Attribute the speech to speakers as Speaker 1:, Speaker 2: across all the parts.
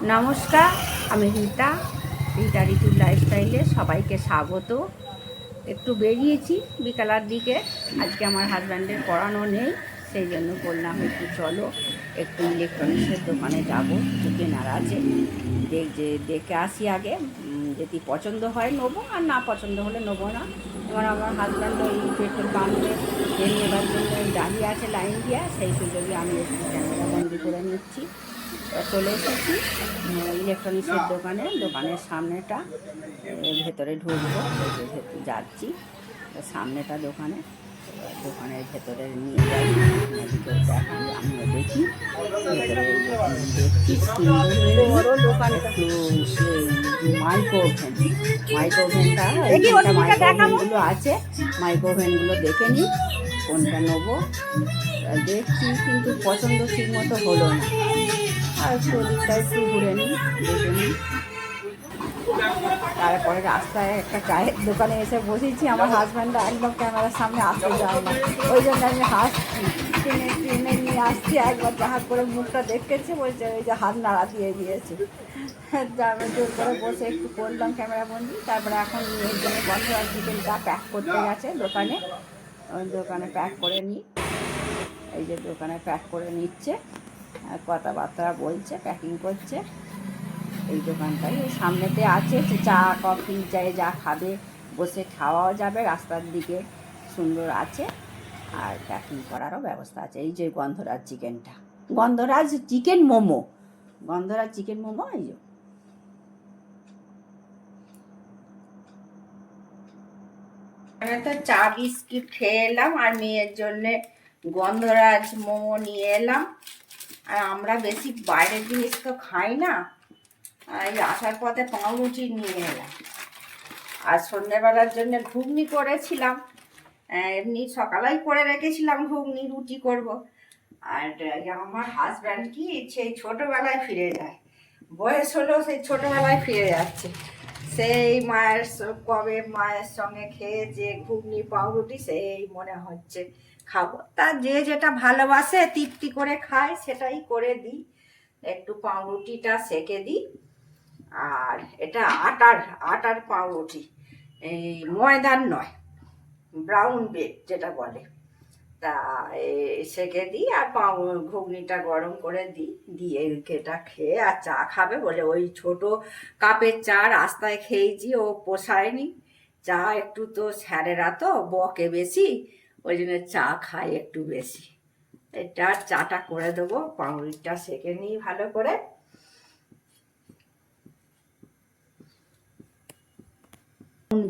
Speaker 1: নমস্কার, আমি রীতা ঋতুর লাইফস্টাইলে সবাইকে স্বাগত। একটু বেরিয়েছি বিকালের দিকে, আজকে আমার হাজব্যান্ডের পড়ানো নেই, সেই জন্য বললাম একটু চলো একটু ইলেকট্রনিক্সের দোকানে যাব, কিছু কেনার আছে, দেখে আসি আগে। যদি পছন্দ হয় নেবো, আর না পছন্দ হলে নেবো না। এবার আমার হাজব্যান্ড ওই পেট্রোল পাম্পে তেল নেবার জন্য দাঁড়িয়ে আছে লাইন দিয়ে, সেই সুযোগে আমি একটু ক্যামেরা বন্দি করে নিচ্ছি। চলে এসেছি ইলেকট্রনিক্সের দোকানের সামনেটা, ভেতরে ঢুকবো, যাচ্ছি সামনেটা দোকানের ভেতরে নিয়ে যাই, আপনাদেরকেও দেখাই, আমিও দেখি ভেতরে। দেখছি বড় দোকান, একটু মাইক্রোওভেনটা মাইক্রোওভেনগুলো আছে, মাইক্রোওভেনগুলো দেখে নিই কোনটা নেবো। দেখছি কিন্তু পছন্দ ঠিক মতো হলো না, আর শরীরটা একটু ঘুরে নিই, দেখে নিই। তারপরে রাস্তায় একটা চায়ের দোকানে এসে বসেছি, আমার হাজব্যান্ডটা একদম ক্যামেরার সামনে আসতে যায় না, ওই জন্য আমি হাসছি, টেনে নিয়ে আসছি। একবার যাহা করে মুখটা দেখেছে, বলছে ওই যে হাত নাড়া দিয়ে দিয়েছে। তারপরে জোর করে বসে একটু করলাম ক্যামেরা বন্দি। তারপরে এখন এর জন্য গন্ধরাজ চিকেনটা প্যাক করতে গেছে দোকানে প্যাক করে নিই। এই যে দোকানে প্যাক করে নিচ্ছে, কথাবার্তা বলছে, প্যাকিং করছে। এই দোকানটাই ওই সামনেতে আছে, চা কফি যা খাবে বসে খাওয়াও যাবে, রাস্তার দিকে সুন্দর আছে, আর প্যাকিং করারও ব্যবস্থা আছে। এই যে গন্ধরাজ চিকেন মোমো, এই যে আমি তো চা বিস্কিট খেয়ে এলাম, আর মেয়ের জন্যে গন্ধরাজ মোমো নিয়ে এলাম। আর আমরা বেশি বাইরের জিনিস তো খাই না, এই আসার পথে পাউরুটি নিয়ে এলাম। আর সন্ধ্যেবেলার জন্য ঘুগনি করেছিলাম, এমনি সকালেই করে রেখেছিলাম ঘুগনি, রুটি করব। আর আমার হাজব্যান্ড কি সেই ছোটোবেলায় ফিরে যায়, বয়স হলো সেই ছোটোবেলায় ফিরে যাচ্ছে। সেই কবে মায়ের সঙ্গে খেয়েছে ঘুগনি পাউরুটি, সেই মনে হচ্ছে খাবো। তা যে যেটা ভালোবাসে তৃপ্তি করে খায়, সেটাই করে দিই। একটু পাউরুটিটা সেঁকে দিই, আর এটা আটার পাউরুটি, এই ময়দার নয়, ব্রাউন ব্রেড যেটা বলে, তা সেঁকে দিই, আর ঘুগনিটা গরম করে দিই, দিয়ে এটা খেয়ে আর চা খাবে বলে ওই ছোট কাপের চা রাস্তায় খেয়েছি, ও পোষায়নি। চা একটু তো স্যারেরা তো বকে বেশি, ওই জন্য চা খাই একটু বেশি। এটা চাটা করে দেবো, পাউরুটিটা সেঁকে নিই ভালো করে।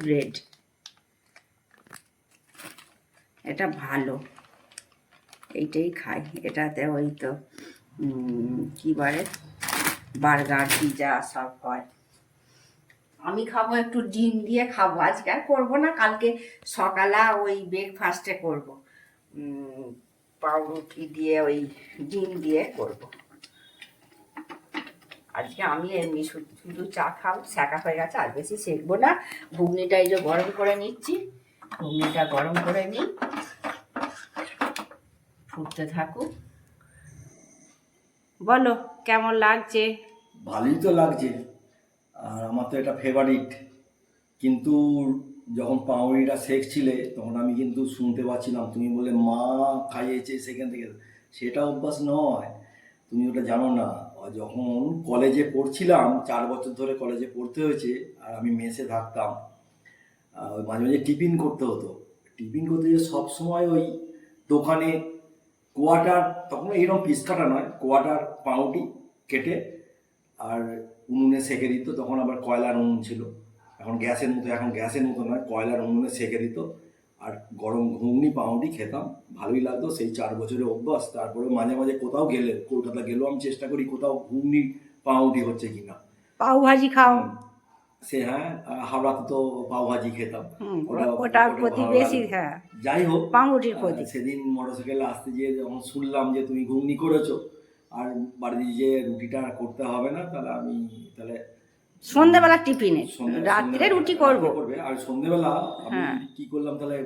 Speaker 1: ব্রেড এটা ভালো, এইটাই খাই। এটাতে ওই তো কি বলে বার্গার পিৎজা সব হয়। আমি খাবো একটু ডিম দিয়ে খাবো, আজকে আর করবো না, কালকে সকালে ওই ব্রেকফাস্টে করবো, পাউরুটি দিয়ে ওই ডিম দিয়ে করব। আজকে আমি এমনি শুধু চা খাবো, সেকা হয়ে গেছে, আর বেশি সেকবো না। ঘুগনিটা এই যে গরম করে নিচ্ছি, ঘুগনিটা গরম করে নিই, ফুটতে থাকুক। বলো কেমন লাগছে?
Speaker 2: ভালোই তো লাগছে, আর আমার তো এটা ফেভারিট। কিন্তু যখন পাউরিটা শেখছিলে তখন আমি কিন্তু শুনতে পাচ্ছিলাম, তুমি বলে মা খাইয়েছে সেখান থেকে, সেটা অভ্যাস নয়, তুমি ওটা জানো না। যখন কলেজে পড়ছিলাম, 4 বছর ধরে কলেজে পড়তে হয়েছে, আর আমি মেসে থাকতাম, ওই মাঝে মাঝে টিফিন করতে হতো। টিফিন করতে গিয়ে সবসময় ওই দোকানে কোয়াটার, তখন এইরকম পিস কাটা নয়, কোয়াটার পাউরুটি কেটে আর উনুনে সেঁকে দিত। তখন আবার কয়লার উনুন ছিল, এখন গ্যাসের মতো নয়, কয়লার উনুনে সেঁকে দিত, আর গরম ঘুগনি পাউরুটি খেতাম, ভালোই লাগতো। সেই 4 বছরের অভ্যাস। তারপরে মাঝে মাঝে কোথাও গেলে, কলকাতা গেলেও আমি চেষ্টা করি কোথাও ঘুগনি পাউরুটি হচ্ছে কিনা।
Speaker 1: পাও ভাজি খাও?
Speaker 2: সে হ্যাঁ, হাওড়াতে তো পাওভাজি খেতাম,
Speaker 1: ওটার
Speaker 2: ওটা
Speaker 1: প্রতি
Speaker 2: ভালো
Speaker 1: বেশি,
Speaker 2: লাগতো।
Speaker 1: হ্যাঁ,
Speaker 2: যাই হোক,
Speaker 1: পাউরুটির প্রতি।
Speaker 2: সেদিন মোটরসাইকেলে আসতে গিয়ে যখন শুনলাম যে তুমি ঘুগনি করেছো, আর বাড়িতে যে রুটিটা করতে হবে না, তাহলে আমি
Speaker 1: সন্ধ্যেবেলা টিফিনে, রাত্রে
Speaker 2: সন্ধ্যেবেলা
Speaker 1: রুটি করব।
Speaker 2: রাত্রে করবে। আর সন্ধ্যেবেলা আমি
Speaker 1: হ্যাঁ।
Speaker 2: কি করলাম তাহলে,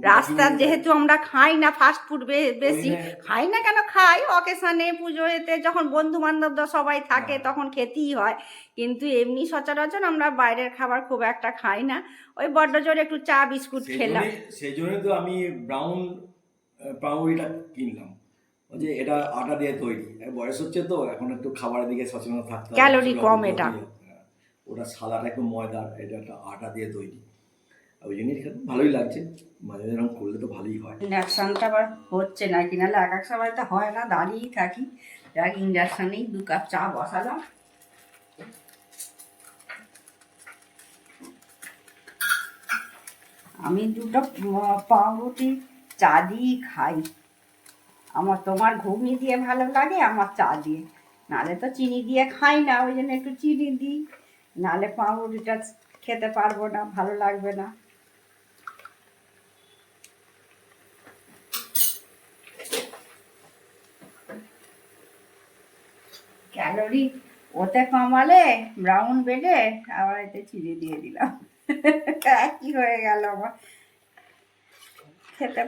Speaker 1: রাস্তার যেহেতু আমরা খাই না ফাস্ট ফুড বেশি,
Speaker 2: ওই যে-
Speaker 1: খাই না কেন, খাই অকেশানে, পুজো এতে যখন বন্ধু বান্ধব সবাই থাকে
Speaker 2: হ্যাঁ।
Speaker 1: তখন খেতেই হয়, কিন্তু এমনি সচরাচর আমরা বাইরের খাবার খুব একটা খাই না। ওই বড্ড জোরে একটু চা বিস্কুট খেলাম।
Speaker 2: সেই জন্যই তো আমি ব্রাউন পাউরুটিটা কিনলাম। ওই যে এটা আটা দিয়ে তৈরি, বয়স হচ্ছে তো এখন একটু খাবারের দিকে সচেতন থাকতে হবে।
Speaker 1: ক্যালোরি
Speaker 2: যত-
Speaker 1: কম
Speaker 2: যতই
Speaker 1: এটা।
Speaker 2: হোক। হ্যাঁ। ওটা সাদাটা একটু ময়দার, এটা একটা আটা দিয়ে তৈরি। ওই জন্যই খেতে ভালোই লাগছে, মাঝে মাঝে এরকম করলে তো ভালোই হয়।
Speaker 1: ইন্ডাকশানটা আবার হচ্ছে না কি, নাহলে এক এক সময় তো হয় না, দাঁড়িয়েই থাকি। যাক ইন্ডাকশানেই 2 কাপ চা বসালাম। আমি 2টা পাউরুটি চা দিয়েই খাই। তোমার ঘুগনি দিয়ে ভালো লাগে, আমার চা দিয়ে। নাহলে তো চিনি দিয়ে খাই না, ওই জন্য একটু চিনি দিই, নাহলে পাউরুটিটা খেতে পারবো না, ভালো লাগবে না। ক্যালোরি ওতে কমালে ব্রাউন ব্রেডে আবার এতে চিনি দিয়ে দিলাম, কি হয়ে গেল আমার খেতে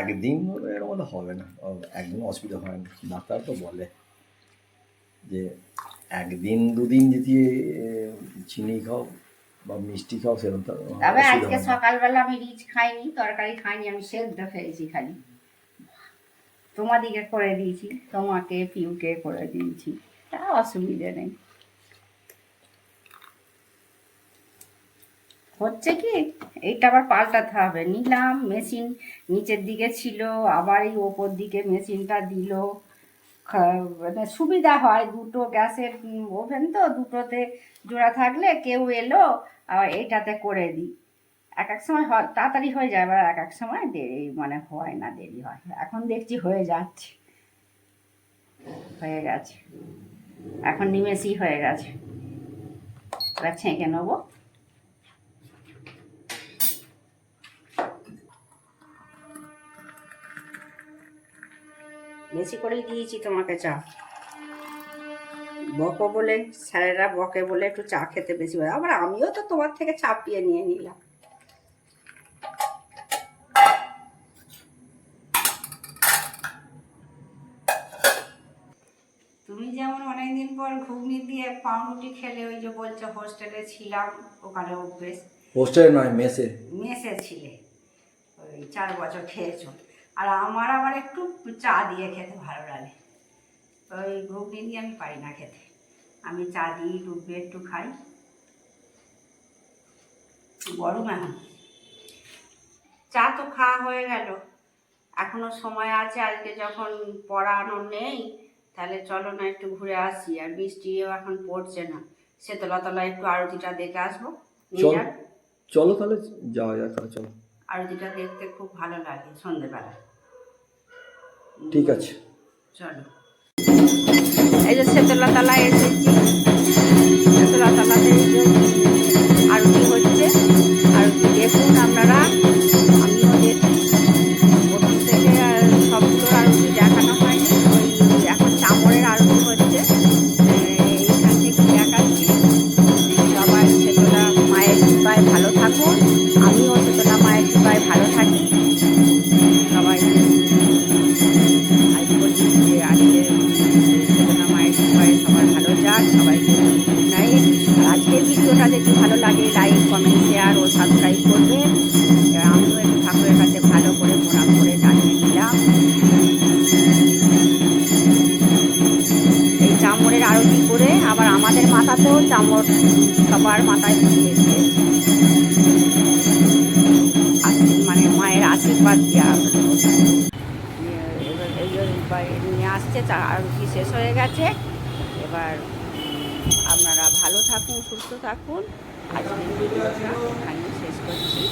Speaker 2: একদিন এর মধ্যে হবে না, একদিন অসুবিধা হয় না। ডাক্তার তো বলে যে একদিন দুদিন যদি চিনি খাও বা মিষ্টি খাও সেরকম তো
Speaker 1: তবে
Speaker 2: অসুবিধা
Speaker 1: আজকে
Speaker 2: হয় না।
Speaker 1: সকালবেলা আমি রিচ খাইনি, তরকারি খাইনি, আমি সেদ্ধ খেয়েছি খালি। তোমাদিকে করে দিয়েছি, তোমাকে পিউকে করে দিয়েছি, তা অসুবিধে নেই। হচ্ছে কি, এইটা আবার পাল্টাতে হবে। নিলাম মেশিন, নিচের দিকে ছিল, আবার এই ওপর দিকে মেশিনটা দিল। মানে সুবিধা হয়, 2টো গ্যাসের ওভেন তো, 2টোতে জোড়া থাকলে কেউ এলো আর এইটাতে করে দিই। এক এক সময় তাড়াতাড়ি হয়ে যায়, আবার এক এক সময় দেরি, মানে হয় না, দেরি হয়। এখন দেখছি হয়ে যাচ্ছে, হয়ে গেছে, এখন নিমেষই হয়ে গেছে। এবার ছেঁকে নেবো। বেশি করেই দিয়েছি তোমাকে চা, বকো বলে, স্যারেরা বকে বলে একটু চা খেতে বেশি হয়, আবার আমিও তো তোমার থেকে চাপিয়ে নিয়ে নিলাম। তুমি যেমন অনেকদিন পর ঘুগনি দিয়ে পাউরুটি খেলে, ওই যে বলছো হোস্টেলে ছিলাম, ওখানে অভ্যেস।
Speaker 2: হোস্টেলে নয়, মেসে।
Speaker 1: মেসে ছিলে, ওই 4 বছর খেয়েছো। আর আমার আবার একটু চা দিয়ে খেতে ভালো লাগে, ওই ঘুগনি দিয়ে আমি পারি না খেতে, আমি চা দিয়ে ডুবিয়ে একটু খাই। গরম এখন চা তো খাওয়া হয়ে গেল, এখনো সময় আছে। আজকে যখন পড়ানো নেই, তাহলে চলো না একটু ঘুরে আসি। আর বৃষ্টিও এখন পড়ছে না, শীতলাতলা একটু আরতিটা দেখে আসবো।
Speaker 2: চলো তাহলে যাওয়া যাক, তাহলে চলো।
Speaker 1: আরতিটা দেখতে খুব ভালো লাগে সন্ধ্যেবেলা।
Speaker 2: ঠিক আছে,
Speaker 1: চলো। এই যে শীতলাতলা এসেছি, শীতলাতলাতে এই যে আরতি হচ্ছে, আরতি দেখুন আপনারা, আমিও দেখি। প্রথম থেকে আর সবগুলো আরতি দেখানো হয়নি, ওই এখন চামড়ের আরতি হচ্ছে, এইখান থেকে দেখাচ্ছি। সবাই শীতলা মায়ের কৃপায় ভালো থাকুন, আমিও শীতলা মায়ের কৃপায় ভালো থাকি। সবাই বলি যে আজকে শীতলা মায়ের কৃপায় সবার ভালো যাক, সবাইকে গুড নাইট। আর আজকের ভিডিওটা যদি ভালো লাগে লাইক কমেন্ট শেয়ার ও সাবস্ক্রাইব করবেন। আমিও একটু ঠাকুরের কাছে ভালো করে প্রণাম করে জানিয়ে দিলাম। এই চামড়ের আরতি করে আবার আমাদের মাথাতেও চামড়, সবার মাথায় দিয়ে দিয়েছে, মানে মায়ের আশীর্বাদ দেওয়া হলো। নিয়ে আসছে, আরতি শেষ হয়ে গেছে। এবার আপনারা ভালো থাকুন, সুস্থ থাকুন। আজকের ভিডিওটা এখানেই শেষ করছি।